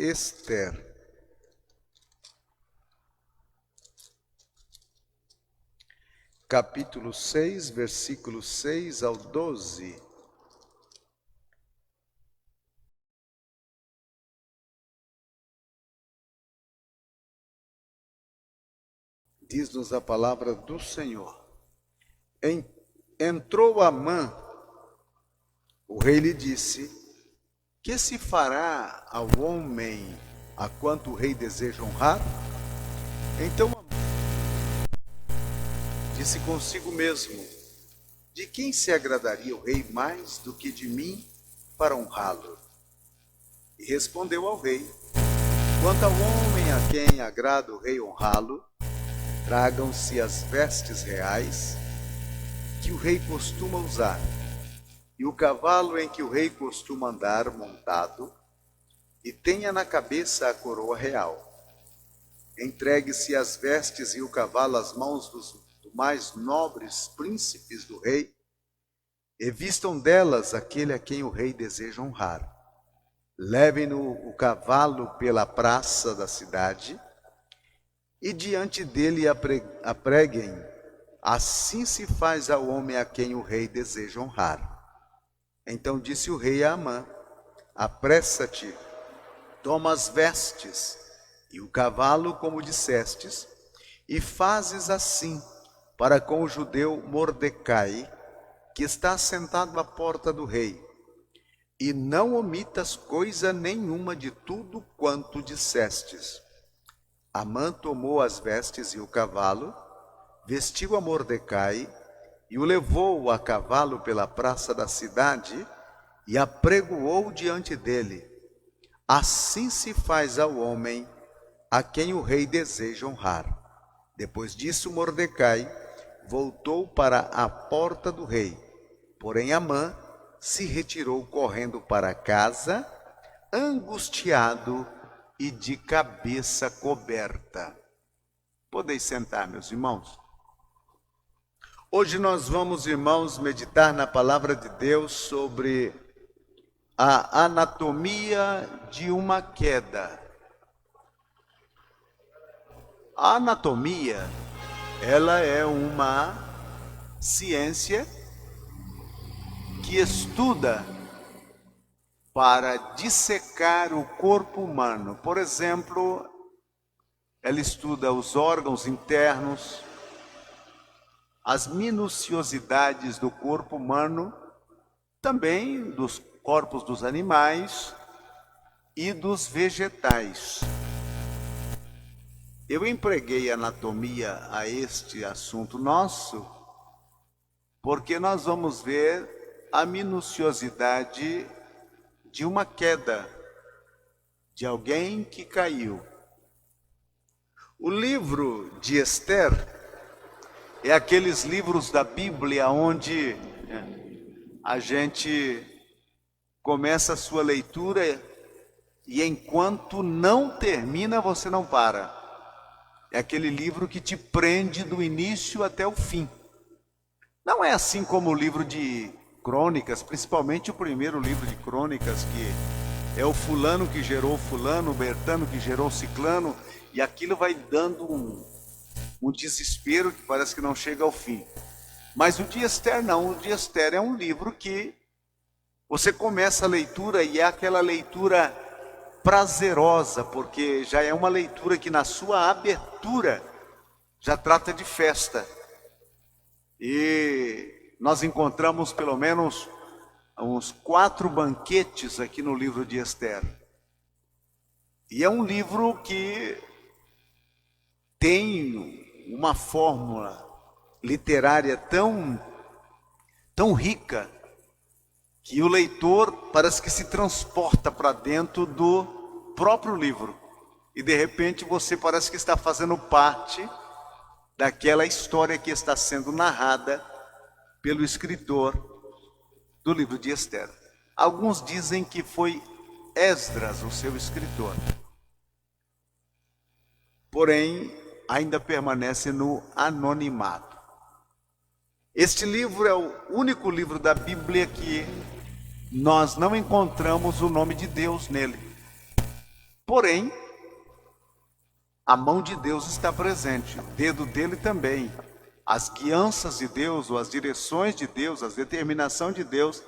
Ester. Capítulo 6, versículos 6 ao 12. Diz-nos a palavra do Senhor. Entrou Amã, o rei lhe disse: que se fará ao homem a quanto o rei deseja honrar? Então Amã disse consigo mesmo: de quem se agradaria o rei mais do que de mim para honrá-lo? E respondeu ao rei: quanto ao homem a quem agrada o rei honrá-lo, tragam-se as vestes reais que o rei costuma usar, e o cavalo em que o rei costuma andar montado, e tenha na cabeça a coroa real. Entregue-se as vestes e o cavalo às mãos dos mais nobres príncipes do rei, e vistam delas aquele a quem o rei deseja honrar. Levem-no o cavalo pela praça da cidade, e diante dele apreguem: assim se faz ao homem a quem o rei deseja honrar. Então disse o rei a Amã: apressa-te, toma as vestes e o cavalo, como dissestes, e fazes assim para com o judeu Mordecai, que está sentado à porta do rei, e não omitas coisa nenhuma de tudo quanto dissestes. Amã tomou as vestes e o cavalo, vestiu a Mordecai e o levou a cavalo pela praça da cidade e apregoou diante dele. Assim se faz ao homem a quem o rei deseja honrar. Depois disso, Mordecai voltou para a porta do rei. Porém, Amã se retirou correndo para casa, angustiado e de cabeça coberta. Podeis sentar, meus irmãos. Hoje nós vamos, irmãos, meditar na palavra de Deus sobre a anatomia de uma queda. A anatomia, ela é uma ciência que estuda para dissecar o corpo humano. Por exemplo, ela estuda os órgãos internos, as minuciosidades do corpo humano, também dos corpos dos animais e dos vegetais. Eu empreguei anatomia a este assunto nosso, porque nós vamos ver a minuciosidade de uma queda, de alguém que caiu. O livro de Ester é aqueles livros da Bíblia onde a gente começa a sua leitura e enquanto não termina você não para. É aquele livro que te prende do início até o fim. Não é assim como o livro de crônicas, principalmente o primeiro livro de crônicas, que é o fulano que gerou fulano, o Bertano que gerou ciclano, e aquilo vai dando um desespero que parece que não chega ao fim. Mas o de Ester não, o de Ester é um livro que você começa a leitura e é aquela leitura prazerosa, porque já é uma leitura que na sua abertura já trata de festa. E nós encontramos pelo menos uns 4 banquetes aqui no livro de Ester. E é um livro que tem uma fórmula literária tão rica, que o leitor parece que se transporta para dentro do próprio livro. E de repente você parece que está fazendo parte daquela história que está sendo narrada pelo escritor do livro de Ester. Alguns dizem que foi Esdras o seu escritor. Porém, ainda permanece no anonimato. Este livro é o único livro da Bíblia que nós não encontramos o nome de Deus nele. Porém, a mão de Deus está presente, o dedo dele também. As guianças de Deus, ou as direções de Deus, a determinação de Deus,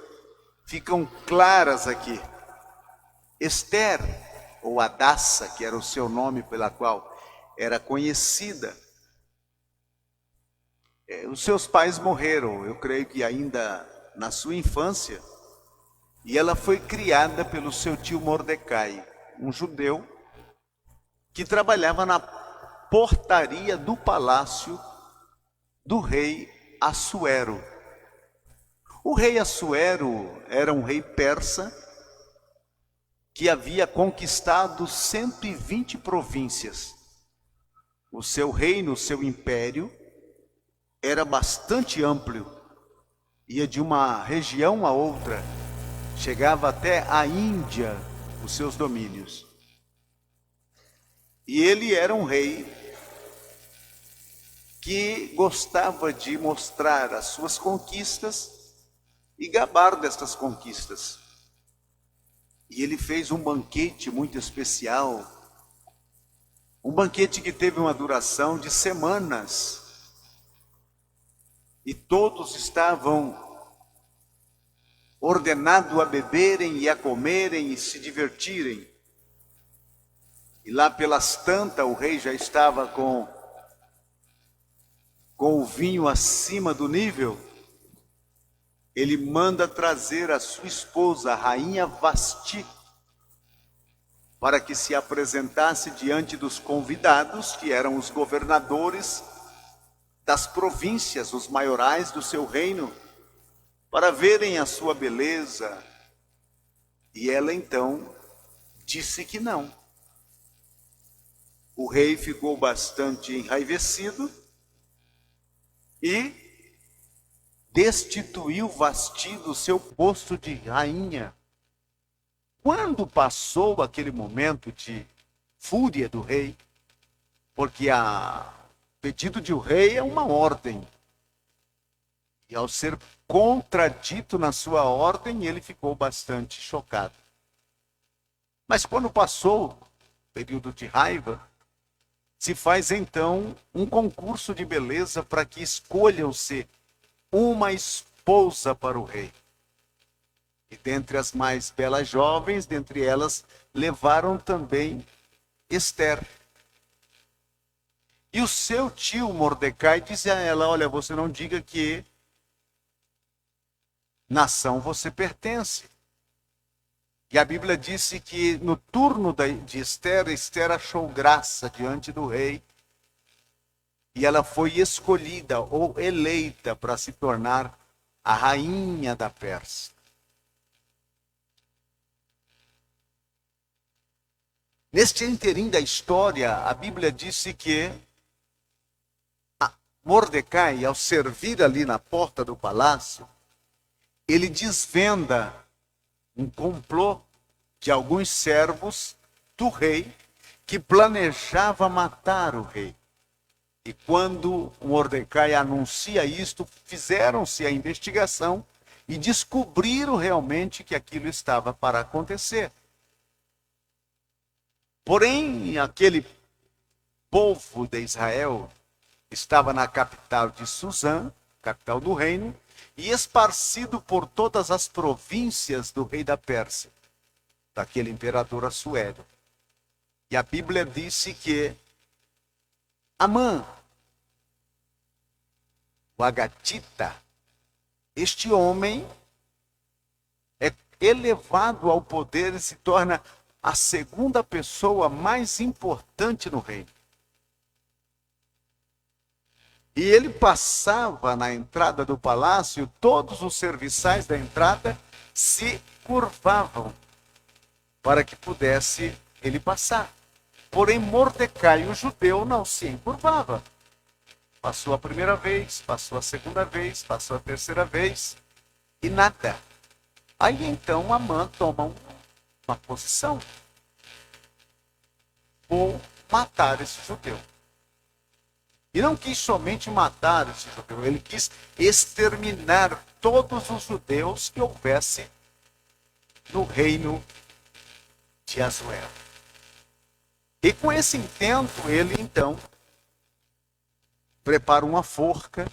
ficam claras aqui. Esther, ou Hadassa, que era o seu nome pela qual era conhecida, os seus pais morreram, eu creio que ainda na sua infância, e ela foi criada pelo seu tio Mordecai, um judeu que trabalhava na portaria do palácio do rei Assuero. O rei Assuero era um rei persa que havia conquistado 120 províncias. O seu reino, o seu império, era bastante amplo, ia de uma região a outra, chegava até a Índia, os seus domínios. E ele era um rei que gostava de mostrar as suas conquistas e gabar destas conquistas. E ele fez um banquete muito especial, um banquete que teve uma duração de semanas. E todos estavam ordenados a beberem e a comerem e se divertirem. E lá pelas tantas o rei já estava com o vinho acima do nível. Ele manda trazer a sua esposa, a rainha Vasti, para que se apresentasse diante dos convidados, que eram os governadores das províncias, os maiorais do seu reino, para verem a sua beleza. E ela então disse que não. O rei ficou bastante enraivecido e destituiu Vasti do seu posto de rainha. Quando passou aquele momento de fúria do rei, porque a pedido de um rei é uma ordem, e ao ser contradito na sua ordem, ele ficou bastante chocado. Mas quando passou o período de raiva, se faz então um concurso de beleza para que escolham-se uma esposa para o rei. E dentre as mais belas jovens, dentre elas, levaram também Esther. E o seu tio Mordecai disse a ela: olha, você não diga que nação você pertence. E a Bíblia disse que no turno de Esther, Esther achou graça diante do rei. E ela foi escolhida ou eleita para se tornar a rainha da Pérsia. Neste interim da história, a Bíblia disse que Mordecai, ao servir ali na porta do palácio, ele desvenda um complô de alguns servos do rei que planejava matar o rei. E quando Mordecai anuncia isto, fizeram-se a investigação e descobriram realmente que aquilo estava para acontecer. Porém, aquele povo de Israel estava na capital de Suzã, capital do reino, e esparcido por todas as províncias do rei da Pérsia, daquele imperador Assuero. E a Bíblia disse que Amã, o Agatita, este homem é elevado ao poder e se torna a segunda pessoa mais importante no reino. E ele passava na entrada do palácio, todos os serviçais da entrada se curvavam para que pudesse ele passar. Porém, Mordecai, o judeu, não se encurvava. Passou a primeira vez, passou a segunda vez, passou a terceira vez e nada. Aí então Amã toma uma posição. Vou matar esse judeu. E não quis somente matar esse judeu, ele quis exterminar todos os judeus que houvesse no reino de Assuero. E com esse intento, ele então prepara uma forca,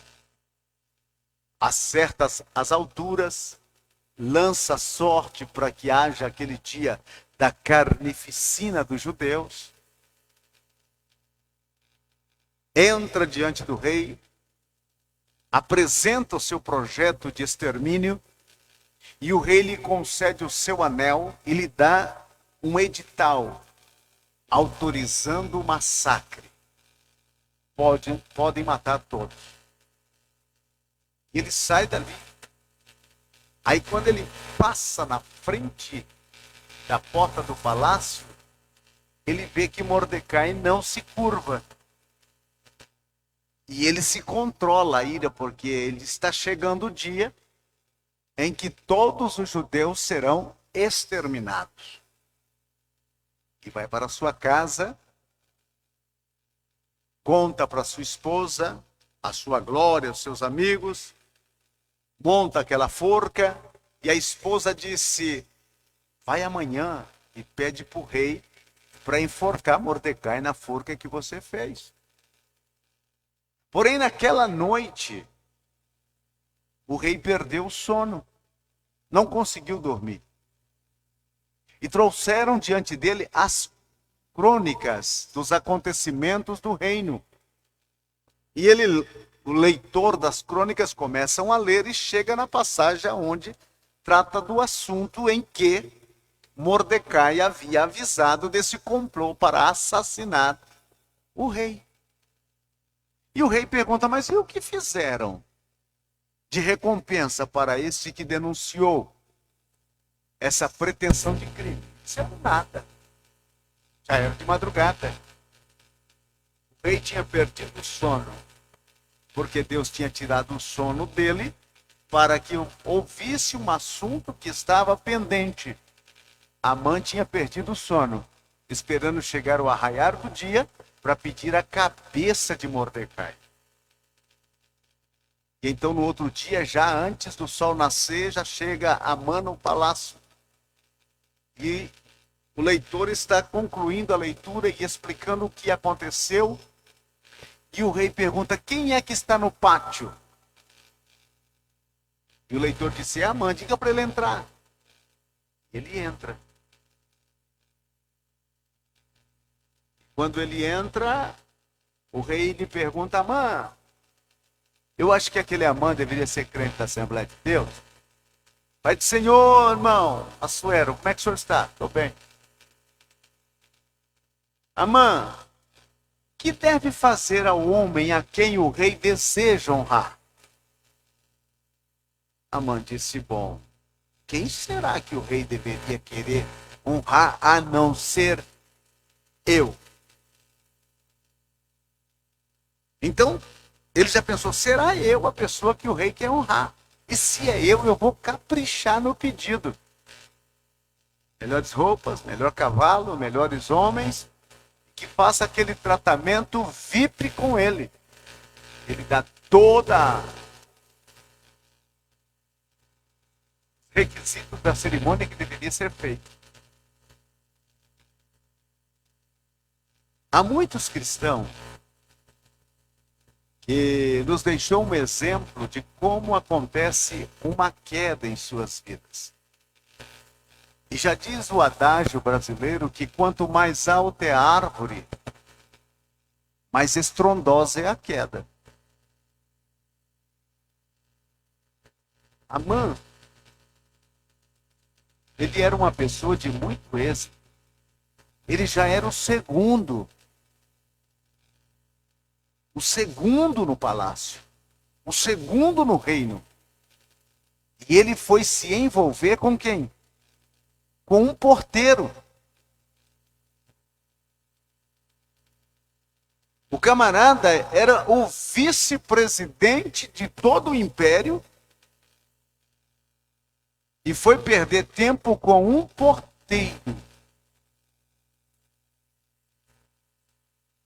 acerta as alturas, lança sorte para que haja aquele dia da carnificina dos judeus, entra diante do rei, apresenta o seu projeto de extermínio, e o rei lhe concede o seu anel e lhe dá um edital autorizando o massacre. Podem matar todos. Ele sai dali. Aí quando ele passa na frente da porta do palácio, ele vê que Mordecai não se curva. E ele se controla a ira, porque ele está chegando o dia em que todos os judeus serão exterminados. E vai para sua casa, conta para sua esposa a sua glória, os seus amigos, monta aquela forca, e a esposa disse: vai amanhã e pede para o rei para enforcar Mordecai na forca que você fez. Porém, naquela noite, o rei perdeu o sono, não conseguiu dormir. E trouxeram diante dele as crônicas dos acontecimentos do reino. E ele, o leitor das crônicas, começam a ler e chega na passagem onde trata do assunto em que Mordecai havia avisado desse complô para assassinar o rei. E o rei pergunta: mas e o que fizeram de recompensa para este que denunciou essa pretensão de crime? Isso é nada. Já era de madrugada. O rei tinha perdido o sono, porque Deus tinha tirado o sono dele para que ouvisse um assunto que estava pendente. Amã tinha perdido o sono, esperando chegar o arraiar do dia para pedir a cabeça de Mordecai. E então no outro dia, já antes do sol nascer, já chega Amã no palácio. E o leitor está concluindo a leitura e explicando o que aconteceu. E o rei pergunta: quem é que está no pátio? E o leitor disse: é Amã, diga para ele entrar. Ele entra. Quando ele entra, o rei lhe pergunta: Amã, eu acho que aquele Amã deveria ser crente da Assembleia de Deus. Pai do Senhor, irmão, Assuero, como é que o senhor está? Estou bem. Amã, que deve fazer ao homem a quem o rei deseja honrar? Amã disse: bom, quem será que o rei deveria querer honrar a não ser eu? Então, ele já pensou: será eu a pessoa que o rei quer honrar? E se é eu vou caprichar no pedido. Melhores roupas, melhor cavalo, melhores homens, que faça aquele tratamento VIP com ele. Ele dá toda requisito da cerimônia que deveria ser feita. Há muitos cristãos que nos deixou um exemplo de como acontece uma queda em suas vidas. E já diz o adágio brasileiro que quanto mais alta é a árvore, mais estrondosa é a queda. Amã, ele era uma pessoa de muito êxito. Ele já era o segundo no palácio, o segundo no reino. E ele foi se envolver com quem? Com um porteiro. O camarada era o vice-presidente de todo o império e foi perder tempo com um porteiro.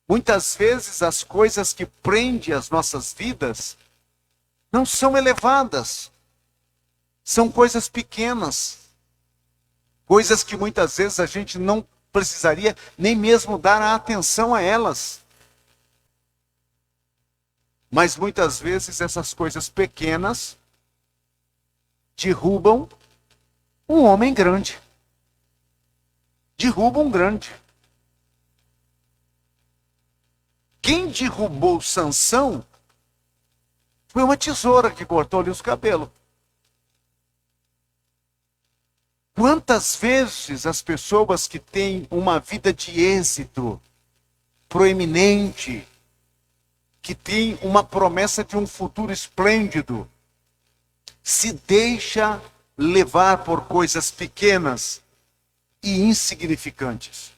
Muitas vezes as coisas que prendem as nossas vidas não são elevadas, são coisas pequenas, coisas que muitas vezes a gente não precisaria nem mesmo dar a atenção a elas. Mas muitas vezes essas coisas pequenas derrubam um homem grande. Derrubam um grande. Quem derrubou Sansão foi uma tesoura que cortou-lhe os cabelos. Quantas vezes as pessoas que têm uma vida de êxito proeminente, que têm uma promessa de um futuro esplêndido, se deixa levar por coisas pequenas e insignificantes.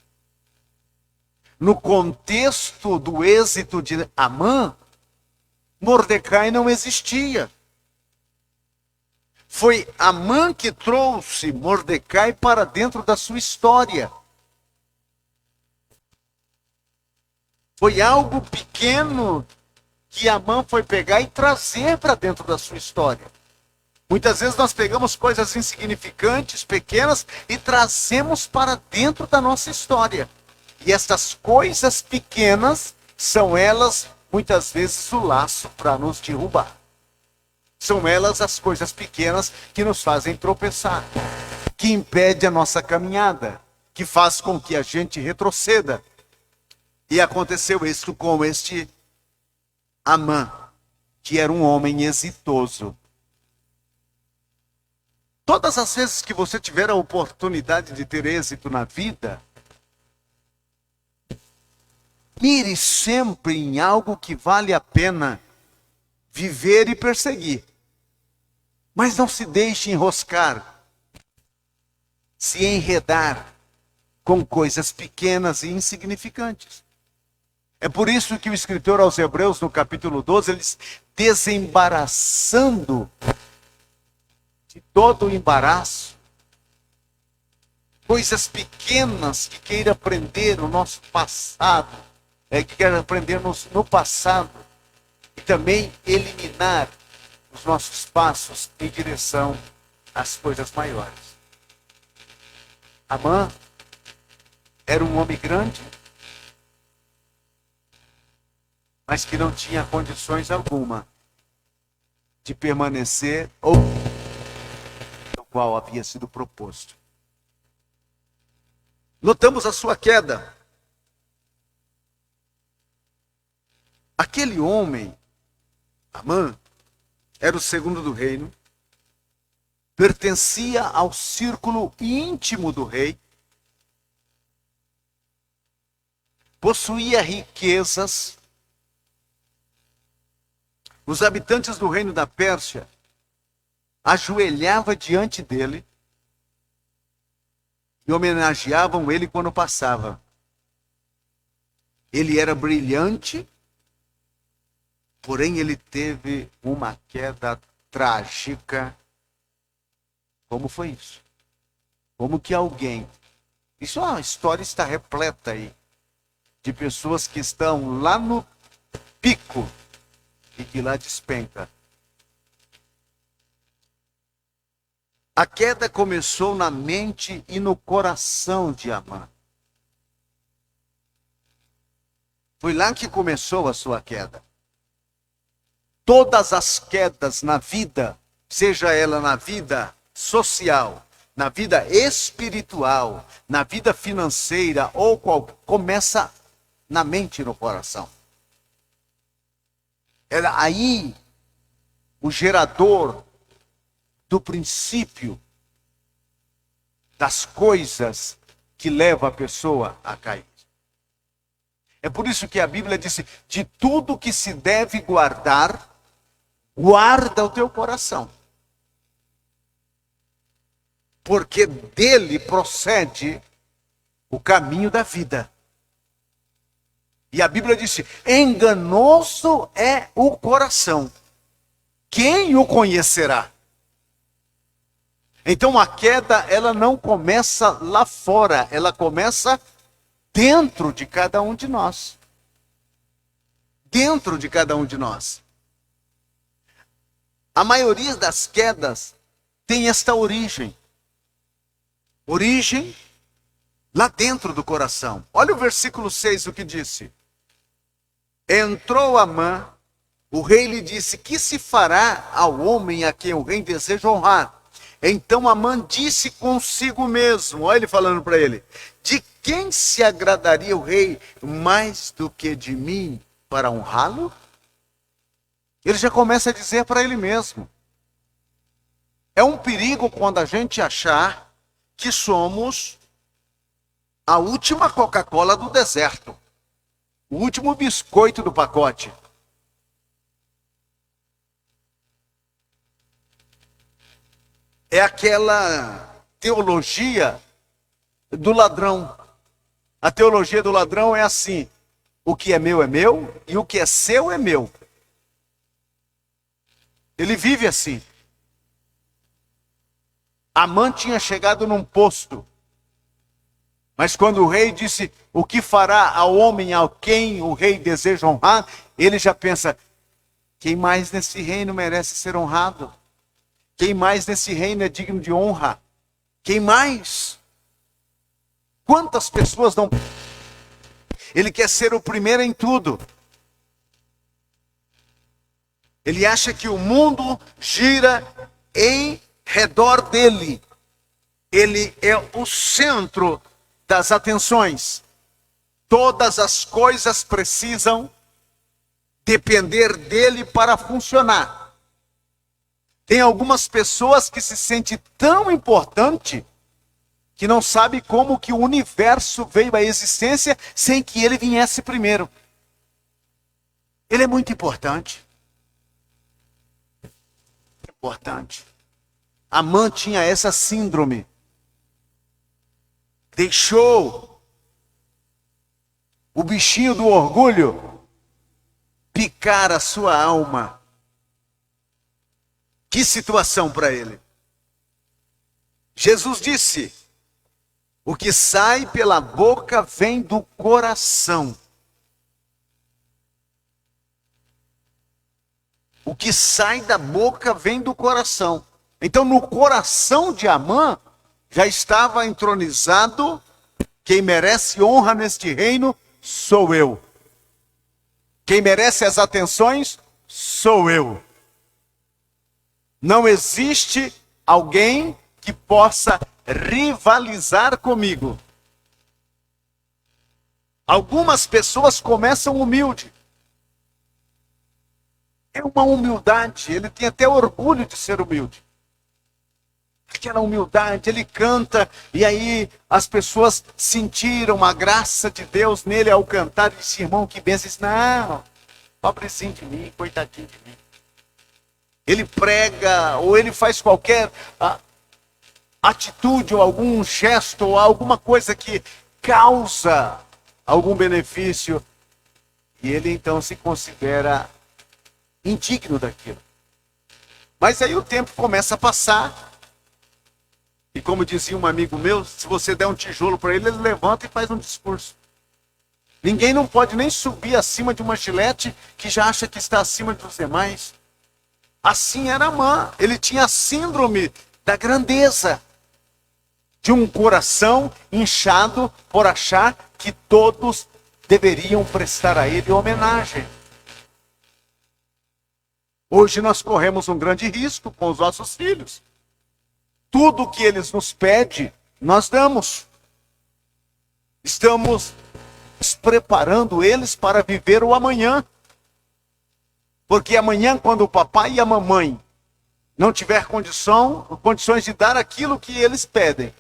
No contexto do êxito de Amã, Mordecai não existia. Foi Amã que trouxe Mordecai para dentro da sua história. Foi algo pequeno que Amã foi pegar e trazer para dentro da sua história. Muitas vezes nós pegamos coisas insignificantes, pequenas, e trazemos para dentro da nossa história. E essas coisas pequenas são elas, muitas vezes, o laço para nos derrubar. São elas as coisas pequenas que nos fazem tropeçar, que impede a nossa caminhada, que faz com que a gente retroceda. E aconteceu isso com este Amã, que era um homem exitoso. Todas as vezes que você tiver a oportunidade de ter êxito na vida, mire sempre em algo que vale a pena viver e perseguir. Mas não se deixe enroscar, se enredar com coisas pequenas e insignificantes. É por isso que o escritor aos Hebreus, no capítulo 12, ele diz, desembaraçando de todo o embaraço, coisas pequenas que queira aprender no nosso passado, que queira aprender no passado, e também eliminar os nossos passos em direção às coisas maiores. Amã era um homem grande, mas que não tinha condições alguma de permanecer ou no qual havia sido proposto. Notamos a sua queda. Aquele homem, Amã, era o segundo do reino, pertencia ao círculo íntimo do rei, possuía riquezas. Os habitantes do reino da Pérsia ajoelhavam diante dele e homenageavam ele quando passava. Ele era brilhante, porém ele teve uma queda trágica. Como foi isso? Como que alguém... Isso a história está repleta aí, de pessoas que estão lá no pico e que lá despenca. A queda começou na mente e no coração de Amã. Foi lá que começou a sua queda. Todas as quedas na vida, seja ela na vida social, na vida espiritual, na vida financeira, ou qual, começa na mente e no coração. Era aí o gerador do princípio das coisas que leva a pessoa a cair. É por isso que a Bíblia disse, de tudo que se deve guardar, guarda o teu coração. Porque dele procede o caminho da vida. E a Bíblia disse, enganoso é o coração. Quem o conhecerá? Então a queda, ela não começa lá fora, ela começa dentro de cada um de nós. Dentro de cada um de nós. A maioria das quedas tem esta origem. Origem lá dentro do coração. Olha o versículo 6, o que disse. Entrou Amã, o rei lhe disse, que se fará ao homem a quem o rei deseja honrar? Então Amã disse consigo mesmo, olha ele falando para ele, de quem se agradaria o rei mais do que de mim para honrá-lo? Ele já começa a dizer para ele mesmo. É um perigo quando a gente achar que somos a última Coca-Cola do deserto, o último biscoito do pacote. É aquela teologia do ladrão. A teologia do ladrão é assim: o que é meu e o que é seu é meu. Ele vive assim. Amã tinha chegado num posto, mas quando o rei disse o que fará ao homem a quem o rei deseja honrar, ele já pensa, quem mais nesse reino merece ser honrado? Quem mais nesse reino é digno de honra? Quem mais? Quantas pessoas não... Ele quer ser o primeiro em tudo. Ele acha que o mundo gira em redor dele. Ele é o centro das atenções. Todas as coisas precisam depender dele para funcionar. Tem algumas pessoas que se sentem tão importante que não sabe como que o universo veio à existência sem que ele viesse primeiro. Ele é muito importante. Importante. Amã tinha essa síndrome. Deixou o bichinho do orgulho picar a sua alma. Que situação para ele. Jesus disse, o que sai pela boca vem do coração. O que sai da boca vem do coração. Então no coração de Amã já estava entronizado, quem merece honra neste reino sou eu. Quem merece as atenções sou eu. Não existe alguém que possa rivalizar comigo. Algumas pessoas começam humilde. É uma humildade, ele tem até orgulho de ser humilde. Aquela humildade, ele canta, e aí as pessoas sentiram a graça de Deus nele ao cantar, e disse, irmão, que bênção. Diz, não, pobrezinho de mim, coitadinho de mim. Ele prega, ou ele faz qualquer atitude, ou algum gesto, ou alguma coisa que causa algum benefício, e ele então se considera indigno daquilo. Mas aí o tempo começa a passar, e como dizia um amigo meu, se você der um tijolo para ele, ele levanta e faz um discurso. Ninguém não pode nem subir acima de uma gilete que já acha que está acima dos demais. Assim era Amã, ele tinha a síndrome da grandeza, de um coração inchado por achar que todos deveriam prestar a ele homenagem. Hoje nós corremos um grande risco com os nossos filhos. Tudo que eles nos pedem, nós damos. Estamos preparando eles para viver o amanhã. Porque amanhã, quando o papai e a mamãe não tiver condições de dar aquilo que eles pedem,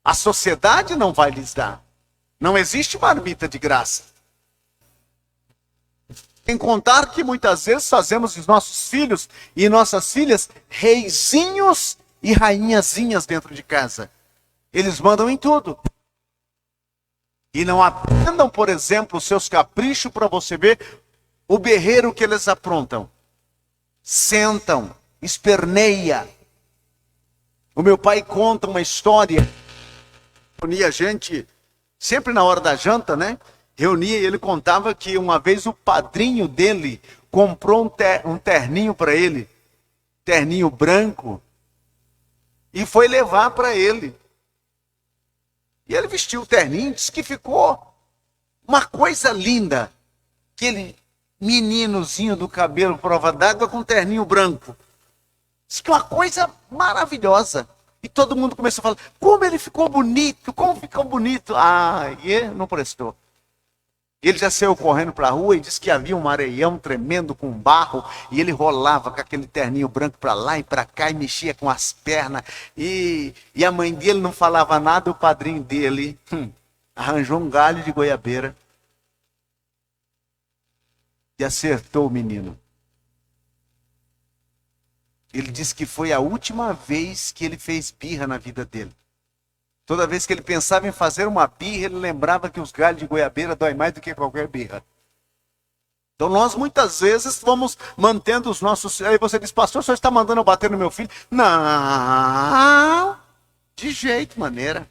a sociedade não vai lhes dar. Não existe marmita de graça. Sem contar que muitas vezes fazemos dos nossos filhos e nossas filhas reizinhos e rainhazinhas dentro de casa. Eles mandam em tudo. E não atendam, por exemplo, os seus caprichos para você ver o berreiro que eles aprontam. Sentam, esperneia. O meu pai conta uma história. Reunia a gente, sempre na hora da janta, né? Reunia e ele contava que uma vez o padrinho dele comprou um terninho para ele. Terninho branco. E foi levar para ele. E ele vestiu o terninho, disse que ficou uma coisa linda. Aquele meninozinho do cabelo prova d'água com terninho branco. Disse que uma coisa maravilhosa. E todo mundo começou a falar, como ele ficou bonito, como ficou bonito. Ah, e não prestou. Ele já saiu correndo para a rua e disse que havia um areião tremendo com barro e ele rolava com aquele terninho branco para lá e para cá e mexia com as pernas. E a mãe dele não falava nada, o padrinho dele arranjou um galho de goiabeira e acertou o menino. Ele disse que foi a última vez que ele fez birra na vida dele. Toda vez que ele pensava em fazer uma birra, ele lembrava que os galhos de goiabeira dói mais do que qualquer birra. Então nós muitas vezes vamos mantendo os nossos... Aí você diz, pastor, o senhor está mandando eu bater no meu filho? Não, de jeito, maneira.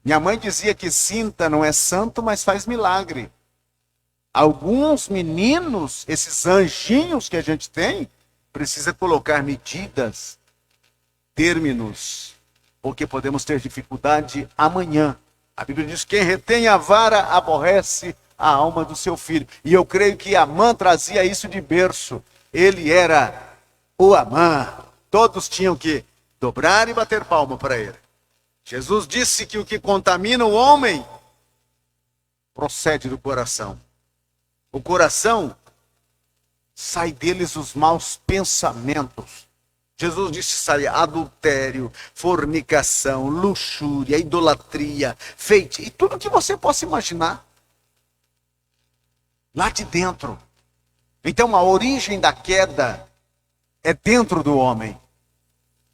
Minha mãe dizia que cinta não é santo, mas faz milagre. Alguns meninos, esses anjinhos que a gente tem, precisa colocar medidas, términos, porque podemos ter dificuldade amanhã. A Bíblia diz que quem retém a vara aborrece a alma do seu filho. E eu creio que Amã trazia isso de berço. Ele era o Amã. Todos tinham que dobrar e bater palma para ele. Jesus disse que o que contamina o homem procede do coração. O coração, sai deles os maus pensamentos. Jesus disse, sai adultério, fornicação, luxúria, idolatria, feitiço, e tudo que você possa imaginar. Lá de dentro. Então a origem da queda é dentro do homem.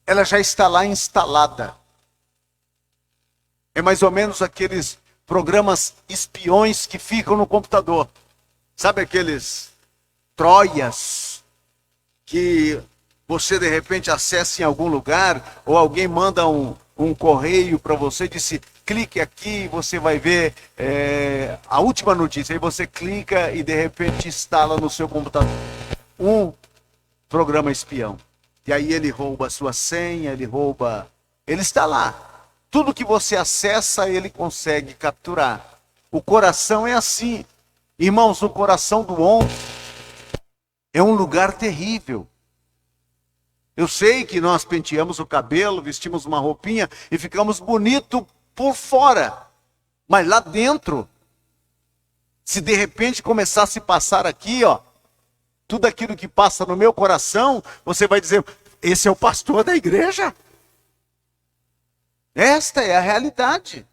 Ela já está lá instalada. É mais ou menos aqueles programas espiões que ficam no computador. Sabe aqueles Troias que você de repente acessa em algum lugar, ou alguém manda um correio para você, disse, clique aqui e você vai ver a última notícia. Aí você clica e de repente instala no seu computador um programa espião. E aí ele rouba a sua senha, ele está lá. Tudo que você acessa, ele consegue capturar. O coração é assim. Irmãos, o coração do homem é um lugar terrível. Eu sei que nós penteamos o cabelo, vestimos uma roupinha e ficamos bonitos por fora. Mas lá dentro, se de repente começar a se passar aqui, ó, tudo aquilo que passa no meu coração, você vai dizer, esse é o pastor da igreja. Esta é a realidade.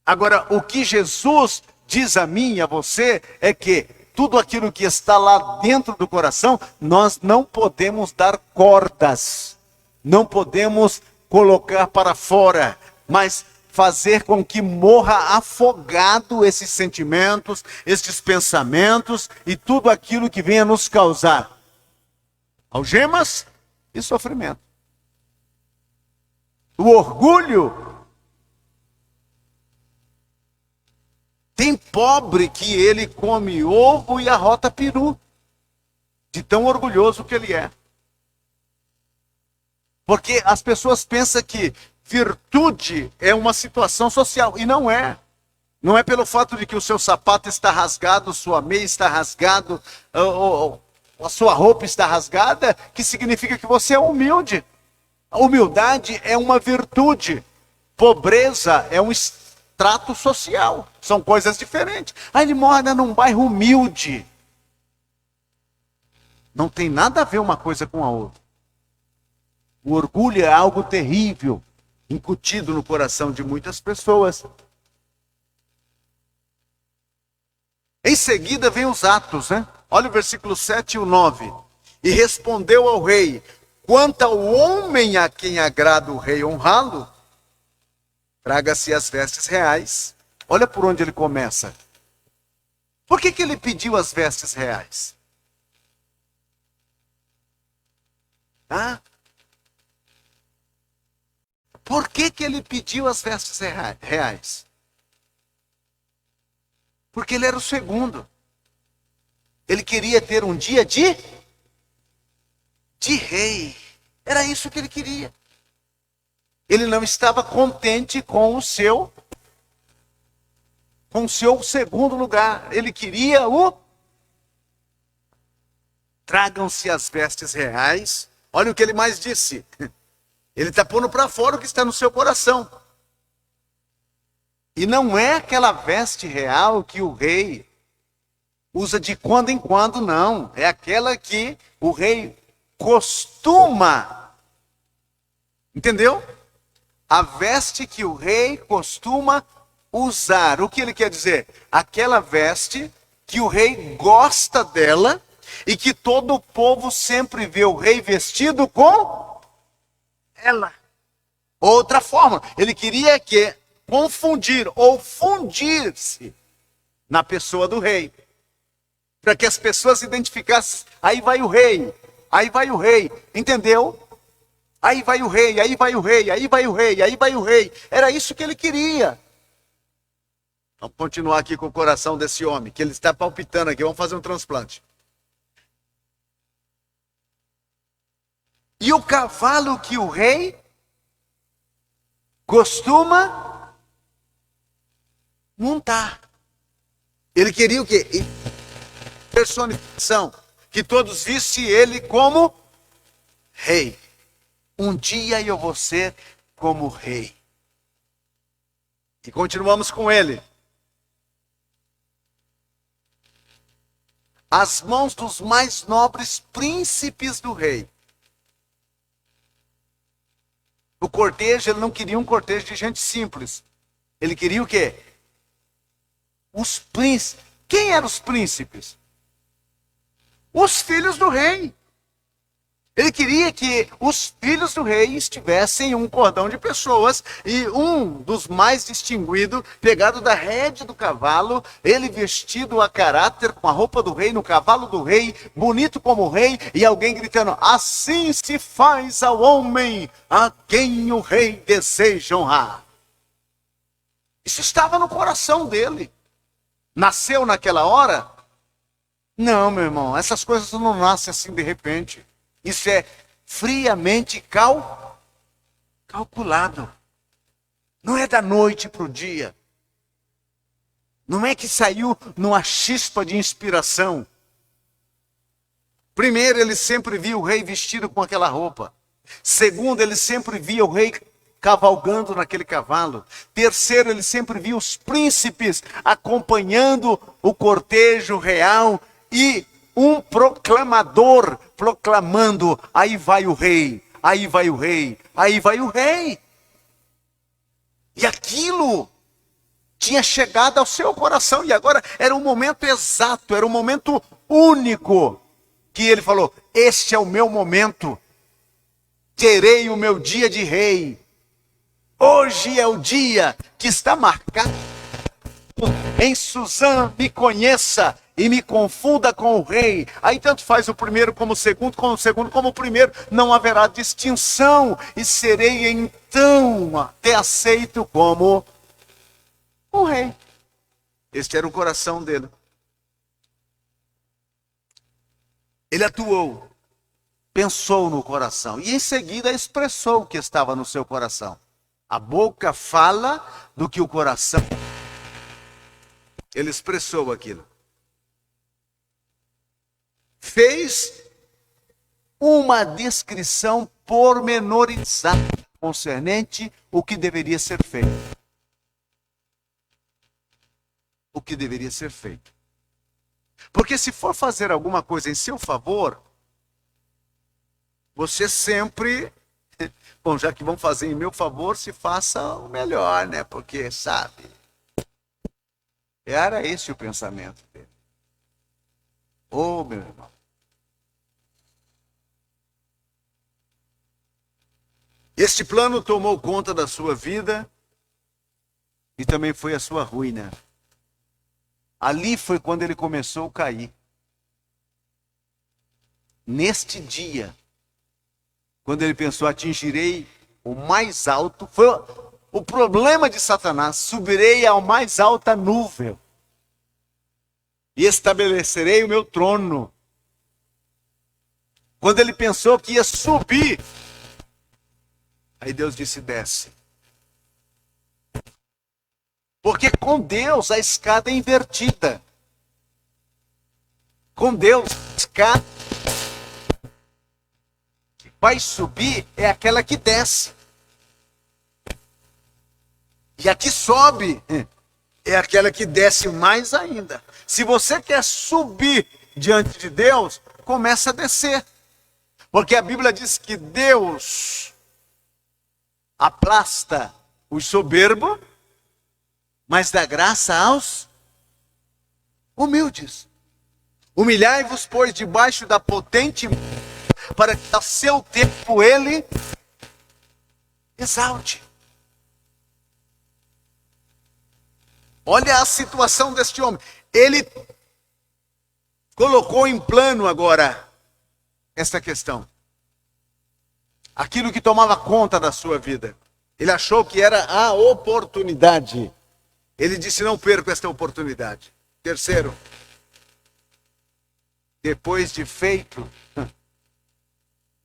Agora, o que Jesus diz a mim e a você é que tudo aquilo que está lá dentro do coração, nós não podemos dar cordas, não podemos colocar para fora, mas fazer com que morra afogado esses sentimentos, esses pensamentos e tudo aquilo que venha nos causar algemas e sofrimento. O orgulho. Tem pobre que ele come ovo e arrota peru, de tão orgulhoso que ele é. Porque as pessoas pensam que virtude é uma situação social, e não é. Não é pelo fato de que o seu sapato está rasgado, sua meia está rasgado, a sua roupa está rasgada, que significa que você é humilde. A humildade é uma virtude. Pobreza é um trato social, são coisas diferentes. Aí ele mora num bairro humilde. Não tem nada a ver uma coisa com a outra. O orgulho é algo terrível, incutido no coração de muitas pessoas. Em seguida vem os atos, né? Olha o versículo 7 e o 9. E respondeu ao rei, quanto ao homem a quem agrada o rei honrá-lo, traga-se as vestes reais. Olha por onde ele começa. Por que ele pediu as vestes reais? Por que ele pediu as vestes reais? Porque ele era o segundo. Ele queria ter um dia de rei. Era isso que ele queria. Ele não estava contente com o seu segundo lugar. Ele queria o... Tragam-se as vestes reais. Olha o que ele mais disse. Ele está pondo para fora o que está no seu coração. E não é aquela veste real que o rei usa de quando em quando, não. É aquela que o rei costuma. Entendeu? A veste que o rei costuma usar. O que ele quer dizer? Aquela veste que o rei gosta dela e que todo o povo sempre vê o rei vestido com ela. Outra forma, ele queria que confundir ou fundir-se na pessoa do rei. Para que as pessoas identificassem, aí vai o rei, aí vai o rei, entendeu? Aí vai o rei, aí vai o rei, aí vai o rei, aí vai o rei. Era isso que ele queria. Vamos continuar aqui com o coração desse homem, que ele está palpitando aqui, vamos fazer um transplante. E o cavalo que o rei costuma montar. Ele queria o quê? Personificação. Que todos vissem ele como rei. Um dia eu vou ser como rei. E continuamos com ele. As mãos dos mais nobres príncipes do rei. O cortejo, ele não queria um cortejo de gente simples. Ele queria o quê? Os príncipes. Quem eram os príncipes? Os filhos do rei. Ele queria que os filhos do rei estivessem em um cordão de pessoas e um dos mais distinguidos, pegado da rédea do cavalo, ele vestido a caráter com a roupa do rei, no cavalo do rei, bonito como o rei, e alguém gritando: assim se faz ao homem a quem o rei deseja honrar. Isso estava no coração dele. Nasceu naquela hora? Não, meu irmão, essas coisas não nascem assim de repente. Isso é friamente calculado. Não é da noite para o dia. Não é que saiu numa chispa de inspiração. Primeiro, ele sempre via o rei vestido com aquela roupa. Segundo, ele sempre via o rei cavalgando naquele cavalo. Terceiro, ele sempre via os príncipes acompanhando o cortejo real e um proclamador proclamando: aí vai o rei, aí vai o rei, aí vai o rei. E aquilo tinha chegado ao seu coração e agora era um momento exato, era um momento único que ele falou: este é o meu momento, terei o meu dia de rei. Hoje é o dia que está marcado. Em Suzã me conheça e me confunda com o rei. Aí tanto faz o primeiro como o segundo como o primeiro. Não haverá distinção. E serei então até aceito como o rei. Este era o coração dele. Ele atuou. Pensou no coração. E em seguida expressou o que estava no seu coração. A boca fala do que o coração... Ele expressou aquilo. Fez uma descrição pormenorizada concernente o que deveria ser feito. O que deveria ser feito. Porque se for fazer alguma coisa em seu favor, você sempre... Bom, já que vão fazer em meu favor, se faça o melhor, né? Porque, sabe... Era esse o pensamento dele. Oh, meu irmão. Este plano tomou conta da sua vida e também foi a sua ruína. Ali foi quando ele começou a cair. Neste dia, quando ele pensou: atingirei o mais alto, foi o problema de Satanás: subirei ao mais alta nuvem e estabelecerei o meu trono. Quando ele pensou que ia subir Aí Deus disse, desce. Porque com Deus a escada é invertida. Com Deus a escada que vai subir é aquela que desce. E a que sobe é aquela que desce mais ainda. Se você quer subir diante de Deus, começa a descer. Porque a Bíblia diz que Deus aplasta os soberbos, mas dá graça aos humildes. Humilhai-vos, pois, debaixo da potente mão, para que a seu tempo ele exalte. Olha a situação deste homem. Ele colocou em plano agora esta questão. Aquilo que tomava conta da sua vida. Ele achou que era a oportunidade. Ele disse, não perco esta oportunidade. Terceiro, depois de feito,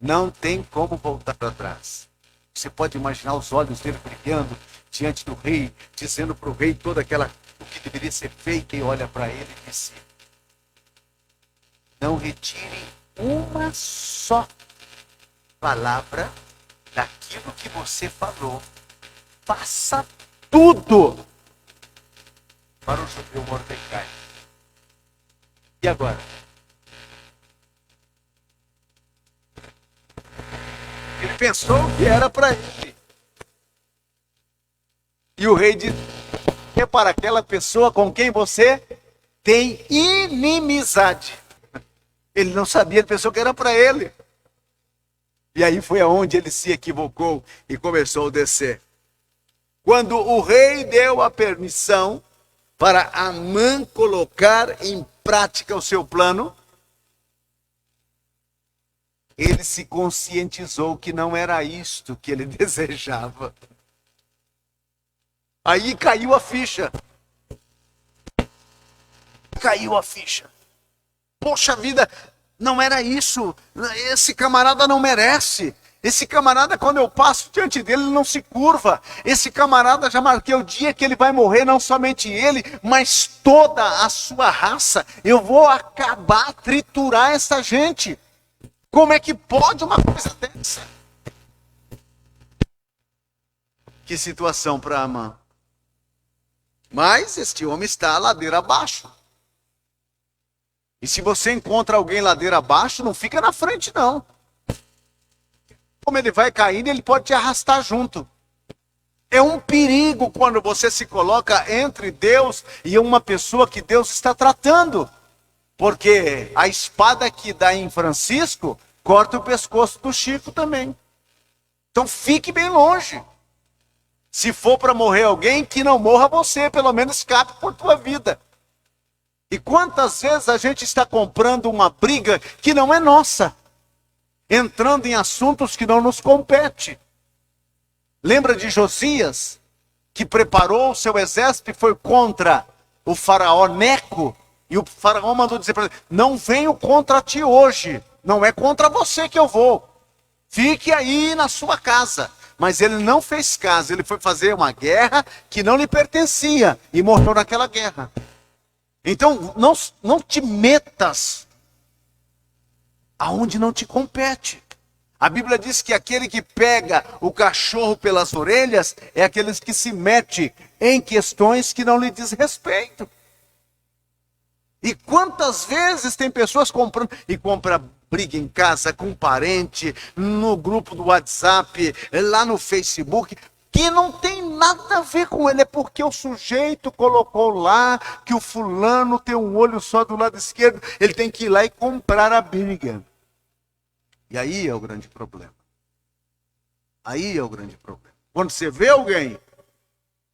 não tem como voltar para trás. Você pode imaginar os olhos dele brilhando diante do rei, dizendo para o rei toda aquela, o que deveria ser feito, e olha para ele e disse, não retire uma só palavra daquilo que você falou. Faça tudo para o judeu Mordecai. E agora? Ele pensou que era para ele. E o rei disse, é para aquela pessoa com quem você tem inimizade. Ele não sabia, ele pensou que era para ele. E aí foi aonde ele se equivocou e começou a descer. Quando o rei deu a permissão para Amã colocar em prática o seu plano, ele se conscientizou que não era isto que ele desejava. Aí caiu a ficha. Caiu a ficha. Poxa vida, não era isso. Esse camarada não merece. Esse camarada, quando eu passo diante dele, ele não se curva. Esse camarada, já marquei o dia que ele vai morrer, não somente ele, mas toda a sua raça. Eu vou acabar, triturar essa gente. Como é que pode uma coisa dessa? Que situação para Amã. Mas este homem está ladeira abaixo. E se você encontra alguém ladeira abaixo, não fica na frente não. Como ele vai caindo, ele pode te arrastar junto. É um perigo quando você se coloca entre Deus e uma pessoa que Deus está tratando. Porque a espada que dá em Francisco corta o pescoço do Chico também. Então fique bem longe. Se for para morrer alguém, que não morra você, pelo menos escape por tua vida. E quantas vezes a gente está comprando uma briga que não é nossa, entrando em assuntos que não nos competem. Lembra de Josias, que preparou o seu exército e foi contra o faraó Neco? E o faraó mandou dizer para ele, não venho contra ti hoje, não é contra você que eu vou. Fique aí na sua casa. Mas ele não fez caso, ele foi fazer uma guerra que não lhe pertencia e morreu naquela guerra. Então, não te metas aonde não te compete. A Bíblia diz que aquele que pega o cachorro pelas orelhas é aquele que se mete em questões que não lhe diz respeito. E quantas vezes tem pessoas comprando, e compra briga em casa, com parente, no grupo do WhatsApp, lá no Facebook, que não tem nada a ver com ele, é porque o sujeito colocou lá que o fulano tem um olho só do lado esquerdo, ele tem que ir lá e comprar a briga. E aí é o grande problema. Aí é o grande problema. Quando você vê alguém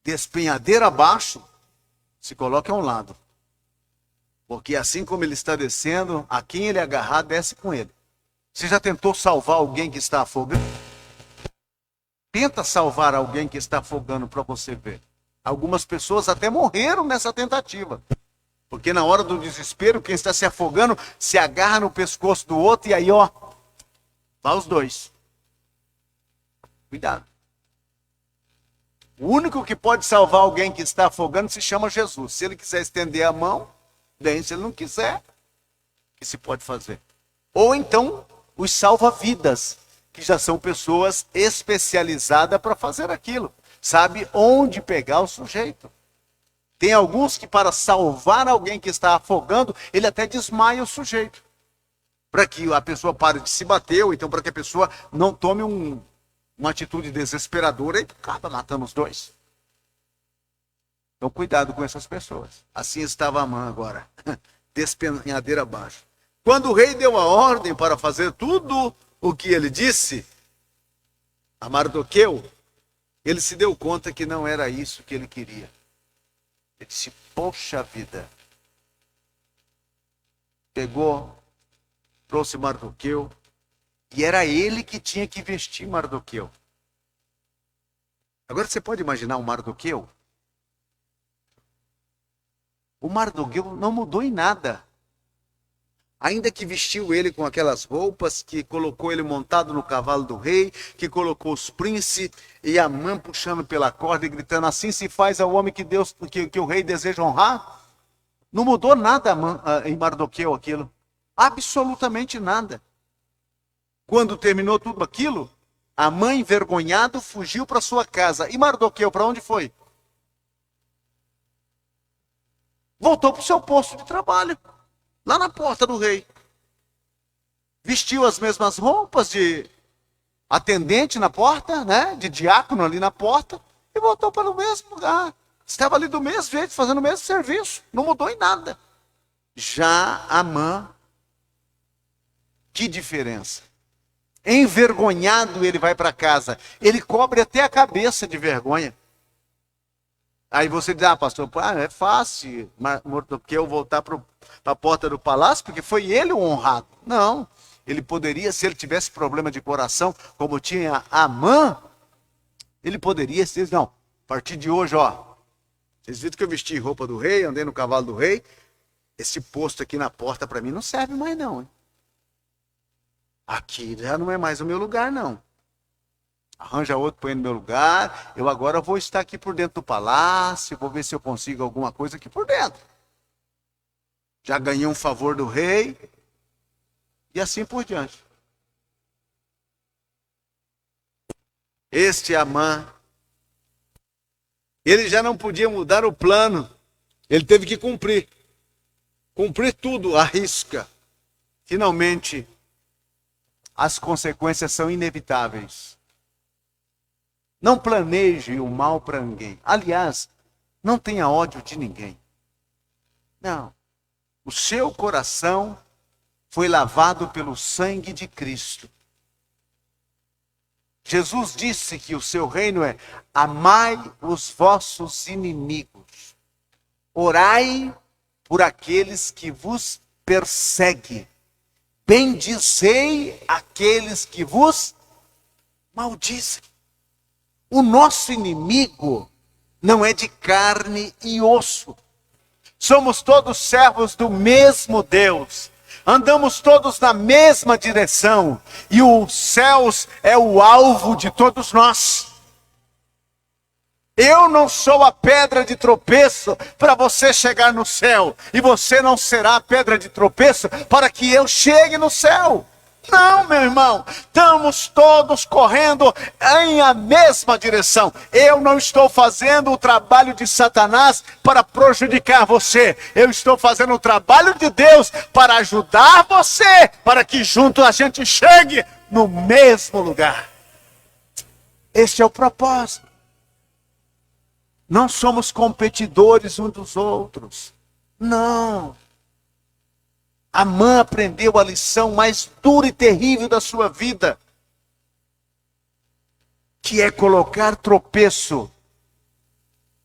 despenhadeira abaixo, se coloca a um lado. Porque assim como ele está descendo, a quem ele agarrar, desce com ele. Você já tentou salvar alguém que está afogando? Tenta salvar alguém que está afogando para você ver. Algumas pessoas até morreram nessa tentativa. Porque na hora do desespero, quem está se afogando se agarra no pescoço do outro e aí, ó, vai os dois. Cuidado. O único que pode salvar alguém que está afogando se chama Jesus. Se ele quiser estender a mão, bem, se ele não quiser, o que se pode fazer? Ou então, os salva-vidas, que já são pessoas especializadas para fazer aquilo. Sabe onde pegar o sujeito. Tem alguns que, para salvar alguém que está afogando, ele até desmaia o sujeito. Para que a pessoa pare de se bater, ou então para que a pessoa não tome uma atitude desesperadora e acaba matando os dois. Então, cuidado com essas pessoas. Assim estava Amã agora, despenhadeira abaixo. Quando o rei deu a ordem para fazer tudo o que ele disse a Mardoqueu, ele se deu conta que não era isso que ele queria. Ele disse, poxa vida. Pegou, trouxe Mardoqueu, e era ele que tinha que vestir Mardoqueu. Agora você pode imaginar o Mardoqueu? O Mardoqueu não mudou em nada. Ainda que vestiu ele com aquelas roupas, que colocou ele montado no cavalo do rei, que colocou os príncipes e Amã puxando pela corda e gritando, assim se faz ao homem que o rei deseja honrar. Não mudou nada em Mardoqueu aquilo. Absolutamente nada. Quando terminou tudo aquilo, Amã, envergonhado, fugiu para sua casa. E Mardoqueu, para onde foi? Voltou para o seu posto de trabalho. Lá na porta do rei. Vestiu as mesmas roupas de atendente na porta, né? De diácono ali na porta. E voltou para o mesmo lugar. Estava ali do mesmo jeito, fazendo o mesmo serviço. Não mudou em nada. Já Amã, que diferença. Envergonhado ele vai para casa. Ele cobre até a cabeça de vergonha. Aí você diz, pastor, é fácil Mardoqueu voltar para a porta do palácio, porque foi ele o honrado. Não, ele poderia, se ele tivesse problema de coração, como tinha Amã, ele poderia dizer, não, a partir de hoje, vocês viram que eu vesti roupa do rei, andei no cavalo do rei, esse posto aqui na porta para mim não serve mais não. Hein? Aqui já não é mais o meu lugar, não. Arranja outro, põe no meu lugar. Eu agora vou estar aqui por dentro do palácio, vou ver se eu consigo alguma coisa aqui por dentro. Já ganhei um favor do rei. E assim por diante. Este Amã, ele já não podia mudar o plano. Ele teve que cumprir. Cumprir tudo à risca. Finalmente, as consequências são inevitáveis. Não planeje o mal para ninguém. Aliás, não tenha ódio de ninguém. Não. O seu coração foi lavado pelo sangue de Cristo. Jesus disse que o seu reino é amai os vossos inimigos. Orai por aqueles que vos perseguem. Bendizei aqueles que vos maldizem. O nosso inimigo não é de carne e osso. Somos todos servos do mesmo Deus. Andamos todos na mesma direção. E os céus é o alvo de todos nós. Eu não sou a pedra de tropeço para você chegar no céu. E você não será a pedra de tropeço para que eu chegue no céu. Não, meu irmão, estamos todos correndo em a mesma direção. Eu não estou fazendo o trabalho de Satanás para prejudicar você. Eu estou fazendo o trabalho de Deus para ajudar você, para que junto a gente chegue no mesmo lugar. Este é o propósito. Não somos competidores uns dos outros. Não. Amã aprendeu a lição mais dura e terrível da sua vida, que é colocar tropeço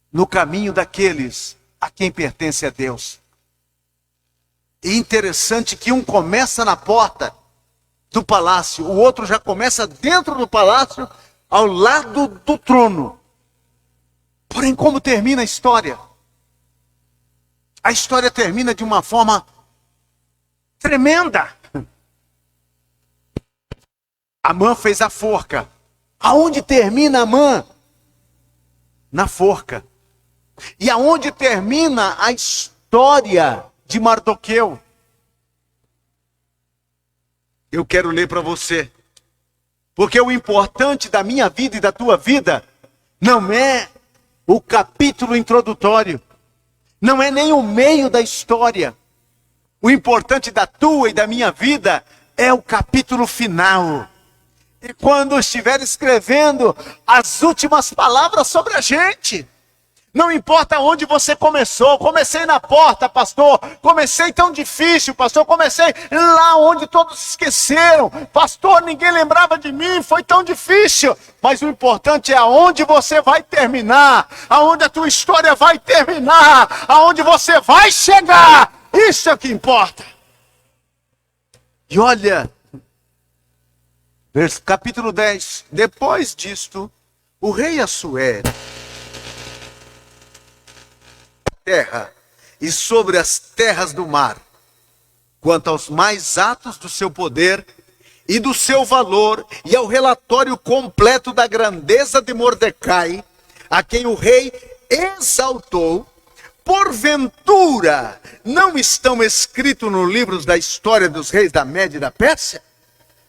no caminho daqueles a quem pertence a Deus. E interessante que um começa na porta do palácio, o outro já começa dentro do palácio, ao lado do trono. Porém, como termina a história? A história termina de uma forma tremenda. Amã fez a forca. Aonde termina Amã? na forca. E aonde termina a história de Mardoqueu? Eu quero ler para você. Porque o importante da minha vida e da tua vida não é o capítulo introdutório, não é nem o meio da história. O importante da tua e da minha vida é o capítulo final. E quando estiver escrevendo as últimas palavras sobre a gente. Não importa onde você começou. Comecei na porta, pastor. Comecei tão difícil, pastor. Comecei lá onde todos esqueceram. Pastor, ninguém lembrava de mim. Foi tão difícil. Mas o importante é aonde você vai terminar. Aonde a tua história vai terminar. Aonde você vai chegar. Isso é o que importa. E olha, capítulo 10. Depois disto, o rei Assuero, terra e sobre as terras do mar, quanto aos mais atos do seu poder e do seu valor, e ao relatório completo da grandeza de Mordecai, a quem o rei exaltou, porventura não estão escritos nos livros da história dos reis da Média e da Pérsia?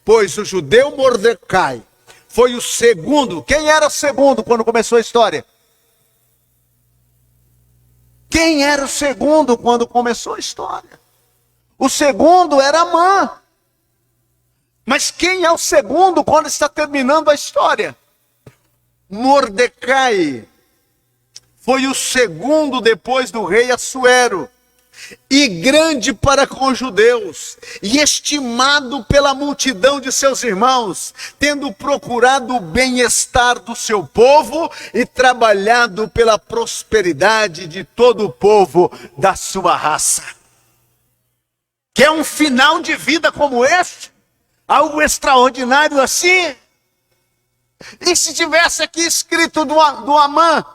Pois o judeu Mordecai foi o segundo. Quem era o segundo quando começou a história? Quem era o segundo quando começou a história? O segundo era Amã. Mas quem é o segundo quando está terminando a história? Mordecai foi o segundo depois do rei Assuero. E grande para com os judeus, e estimado pela multidão de seus irmãos, tendo procurado o bem-estar do seu povo e trabalhado pela prosperidade de todo o povo da sua raça. Quer um final de vida como este? Algo extraordinário assim? E se tivesse aqui escrito do Amã?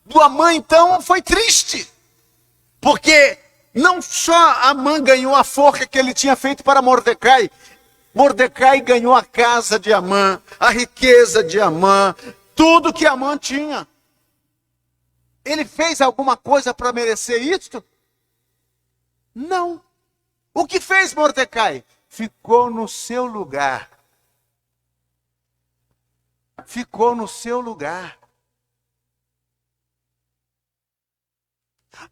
Do Amã então foi triste, porque não só Amã ganhou a forca que ele tinha feito para Mordecai. Mordecai ganhou a casa de Amã, a riqueza de Amã, tudo que Amã tinha. Ele fez alguma coisa para merecer isto? Não. O que fez Mordecai? Ficou no seu lugar. Ficou no seu lugar.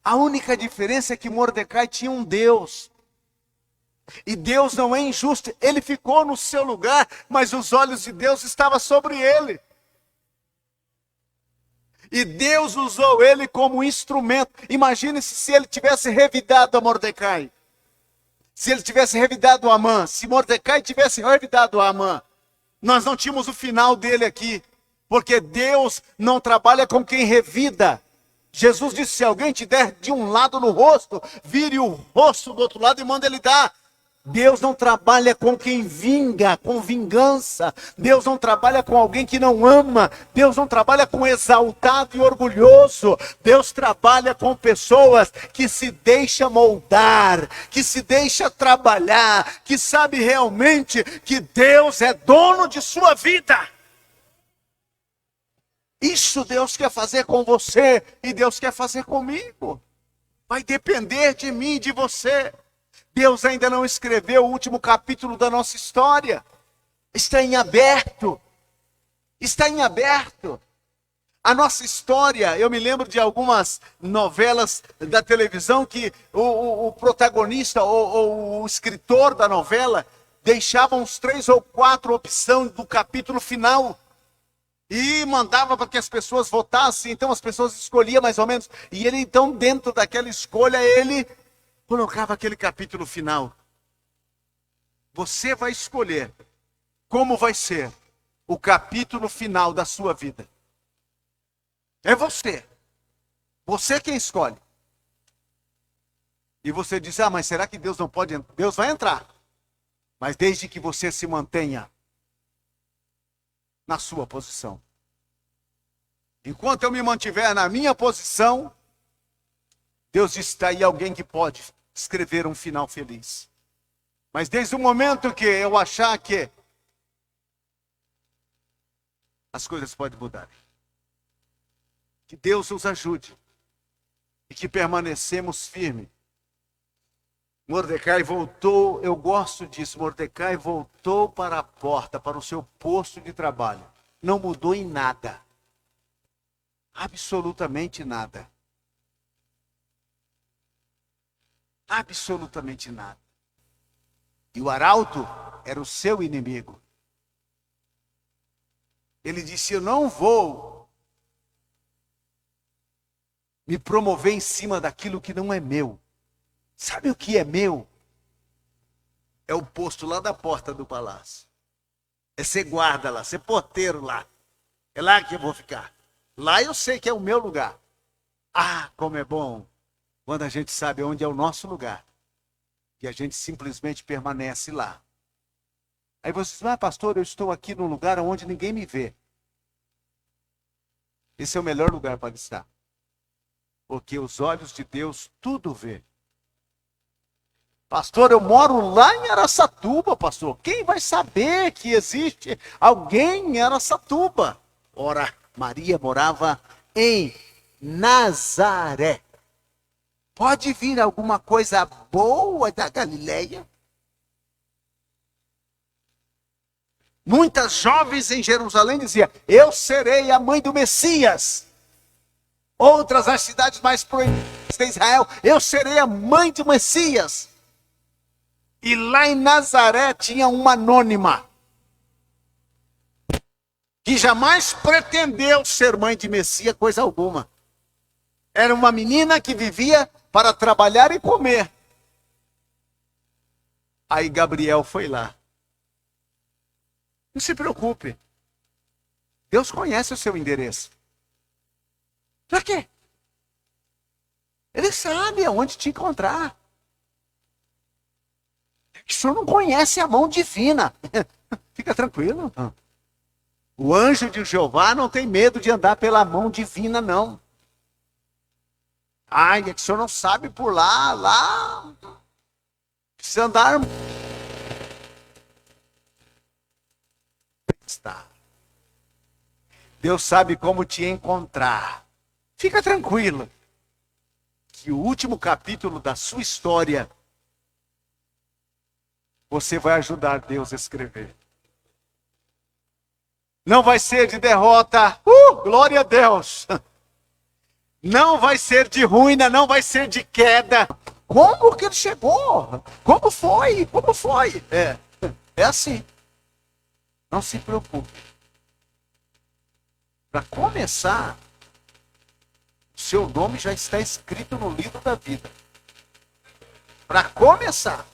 A única diferença é que Mordecai tinha um Deus. E Deus não é injusto. Ele ficou no seu lugar, mas os olhos de Deus estavam sobre ele. E Deus usou ele como instrumento. Imagine-se se ele tivesse revidado a Mordecai. Se ele tivesse revidado a Amã. Se Mordecai tivesse revidado a Amã. Nós não tínhamos o final dele aqui. Porque Deus não trabalha com quem revida. Jesus disse, se alguém te der de um lado no rosto, vire o rosto do outro lado e manda ele dar. Deus não trabalha com quem vinga, com vingança. Deus não trabalha com alguém que não ama. Deus não trabalha com exaltado e orgulhoso. Deus trabalha com pessoas que se deixam moldar, que se deixam trabalhar, que sabe realmente que Deus é dono de sua vida. Isso Deus quer fazer com você e Deus quer fazer comigo. Vai depender de mim e de você. Deus ainda não escreveu o último capítulo da nossa história. Está em aberto. Está em aberto. A nossa história, eu me lembro de algumas novelas da televisão que o protagonista ou o escritor da novela deixava uns 3 ou 4 opções do capítulo final. E mandava para que as pessoas votassem, então as pessoas escolhiam mais ou menos. E ele então, dentro daquela escolha, ele colocava aquele capítulo final. Você vai escolher como vai ser o capítulo final da sua vida. É você. Você quem escolhe. E você diz, mas será que Deus não pode entrar? Deus vai entrar. Mas desde que você se mantenha na sua posição. Enquanto eu me mantiver na minha posição, Deus diz, está aí alguém que pode escrever um final feliz. Mas desde o momento que eu achar que as coisas podem mudar. Que Deus nos ajude e que permanecemos firmes. Mordecai voltou, eu gosto disso, Mordecai voltou para a porta, para o seu posto de trabalho. Não mudou em nada. Absolutamente nada. Absolutamente nada. E o arauto era o seu inimigo. Ele disse, eu não vou me promover em cima daquilo que não é meu. Sabe o que é meu? É o posto lá da porta do palácio. É ser guarda lá, ser porteiro lá. É lá que eu vou ficar. Lá eu sei que é o meu lugar. Ah, como é bom quando a gente sabe onde é o nosso lugar. E a gente simplesmente permanece lá. Aí você diz, pastor, eu estou aqui num lugar onde ninguém me vê. Esse é o melhor lugar para estar. Porque os olhos de Deus tudo vê. Pastor, eu moro lá em Araçatuba, pastor. Quem vai saber que existe alguém em Araçatuba? Ora, Maria morava em Nazaré. Pode vir alguma coisa boa da Galileia? Muitas jovens em Jerusalém diziam, eu serei a mãe do Messias. Outras nas cidades mais proeminentes de Israel, eu serei a mãe do Messias. E lá em Nazaré tinha uma anônima, que jamais pretendeu ser mãe de Messias, coisa alguma. Era uma menina que vivia para trabalhar e comer. Aí Gabriel foi lá. Não se preocupe. Deus conhece o seu endereço. Para quê? Ele sabe aonde te encontrar. O senhor não conhece a mão divina. Fica tranquilo. O anjo de Jeová não tem medo de andar pela mão divina, não. Ai, é que o senhor não sabe por lá. Precisa andar. Está. Deus sabe como te encontrar. Fica tranquilo. Que o último capítulo da sua história, você vai ajudar Deus a escrever. Não vai ser de derrota. Glória a Deus. Não vai ser de ruína, não vai ser de queda. Como que ele chegou? Como foi? Como foi? É assim. Não se preocupe. Para começar, o seu nome já está escrito no livro da vida. Para começar,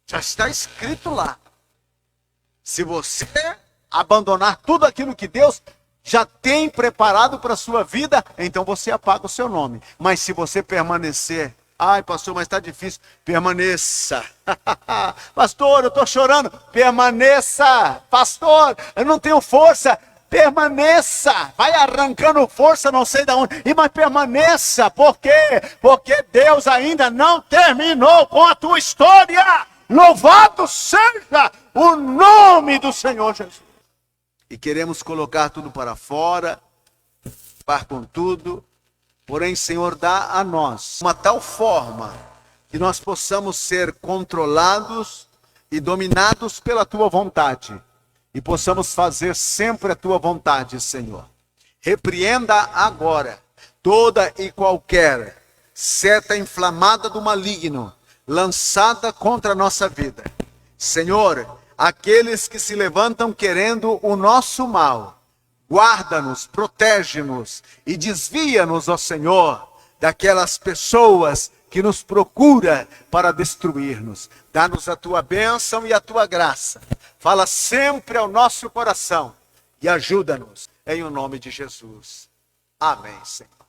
já está escrito lá. Se você abandonar tudo aquilo que Deus já tem preparado para a sua vida, então você apaga o seu nome. Mas se você permanecer, ai pastor, mas está difícil, permaneça. Pastor, eu estou chorando, permaneça. Pastor, eu não tenho força, permaneça. Vai arrancando força, não sei de onde, mas permaneça. Por quê? Porque Deus ainda não terminou com a tua história. Louvado seja o nome do Senhor Jesus. E queremos colocar tudo para fora, par com tudo. Porém, Senhor, dá a nós uma tal forma que nós possamos ser controlados e dominados pela tua vontade. E possamos fazer sempre a tua vontade, Senhor. Repreenda agora toda e qualquer seta inflamada do maligno lançada contra a nossa vida. Senhor, aqueles que se levantam querendo o nosso mal, guarda-nos, protege-nos e desvia-nos, ó Senhor, daquelas pessoas que nos procuram para destruir-nos. Dá-nos a tua bênção e a tua graça. Fala sempre ao nosso coração e ajuda-nos em o nome de Jesus. Amém, Senhor.